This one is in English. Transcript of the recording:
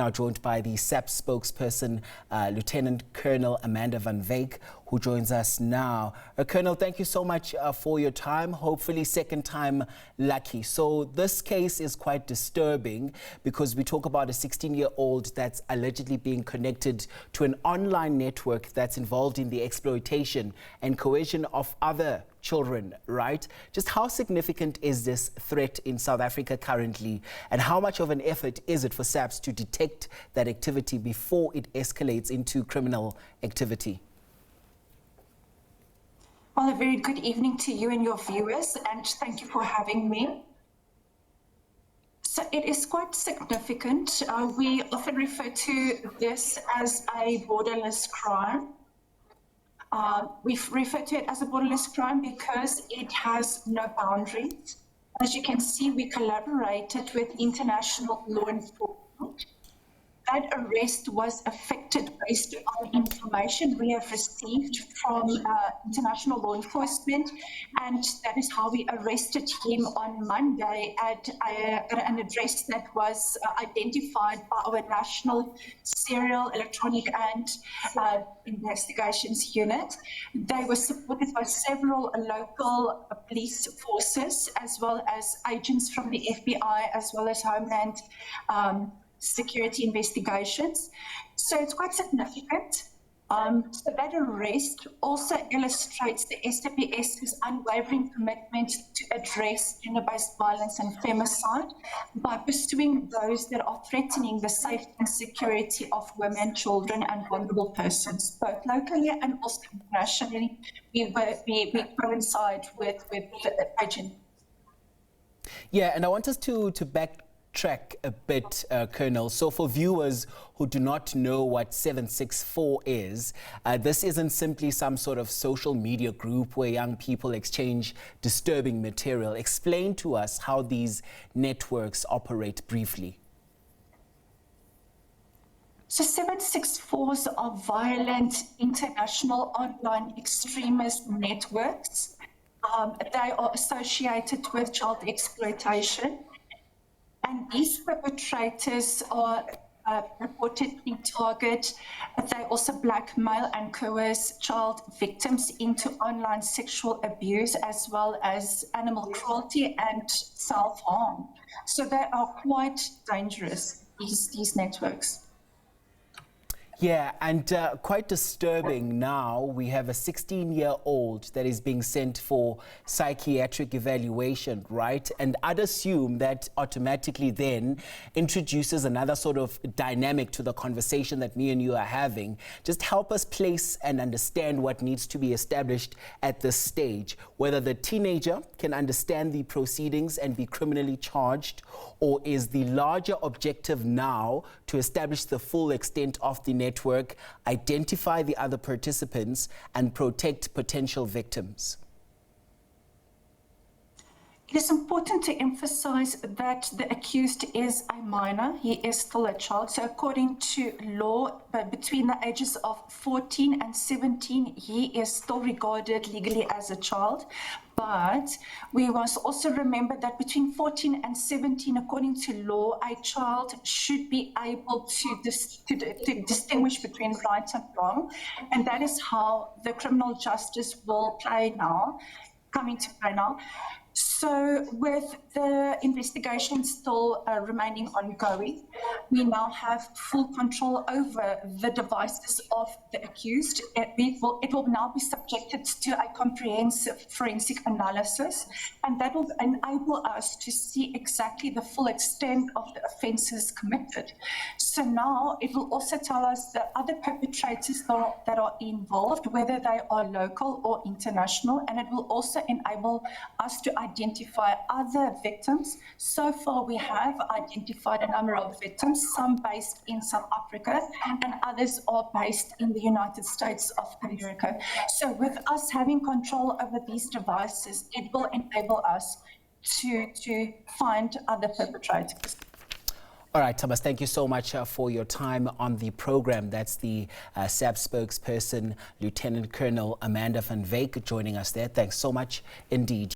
now joined by the SAPS spokesperson, Lieutenant Colonel Amanda van Wyk, who joins us now. Colonel, thank you so much for your time. Hopefully second time lucky. So this case is quite disturbing because we talk about a 16-year-old that's allegedly being connected to an online network that's involved in the exploitation and coercion of other children, right? Just how significant is this threat in South Africa currently, and how much of an effort is it for SAPS to detect that activity before it escalates into criminal activity? Well, a very good evening to you and your viewers, and thank you for having me. So it is quite significant. We often refer to this as a borderless crime. We refer to it as a borderless crime because it has no boundaries. As you can see, we collaborated with international law enforcement. That arrest was effected based on information we have received from international law enforcement, and that is how we arrested him on Monday at an address that was identified by our National Serial Electronic and Investigations Unit. They were supported by several local police forces, as well as agents from the FBI, as well as Homeland Security investigations. So it's quite significant. So that arrest also illustrates the SAPS's unwavering commitment to address gender-based violence and femicide by pursuing those that are threatening the safety and security of women, children, and vulnerable persons, both locally and also internationally. We coincide with the agent. Yeah, and I want us to backtrack a bit, Colonel. So for viewers who do not know what 764 is, this isn't simply some sort of social media group where young people exchange disturbing material. Explain to us how these networks operate briefly. So 764s are violent international online extremist networks. They are associated with child exploitation. And these perpetrators are reportedly target. They also blackmail and coerce child victims into online sexual abuse, as well as animal cruelty and self-harm. So they are quite dangerous, these networks. Yeah, and quite disturbing now, we have a 16-year-old that is being sent for psychiatric evaluation, right? And I'd assume that automatically then introduces another sort of dynamic to the conversation that me and you are having. Just help us place and understand what needs to be established at this stage, whether the teenager can understand the proceedings and be criminally charged, or is the larger objective now to establish the full extent of the network, identify the other participants, and protect potential victims? It is important to emphasize that the accused is a minor. He is still a child. So according to law, between the ages of 14 and 17, he is still regarded legally as a child. But we must also remember that between 14 and 17, according to law, a child should be able to distinguish between right and wrong. And that is how the criminal justice will come into play now. So with the investigation still remaining ongoing, we now have full control over the devices of the accused. It will now be subjected to a comprehensive forensic analysis, and that will enable us to see exactly the full extent of the offences committed. So now it will also tell us the other perpetrators that are involved, whether they are local or international, and it will also enable us to identify other victims. So far, we have identified a number of victims, some based in South Africa, and others are based in the United States of America. So with us having control over these devices, it will enable us to find other perpetrators. All right, Thomas, thank you so much for your time on the program. That's the SAPS spokesperson, Lieutenant Colonel Amanda van Wyk, joining us there. Thanks so much indeed.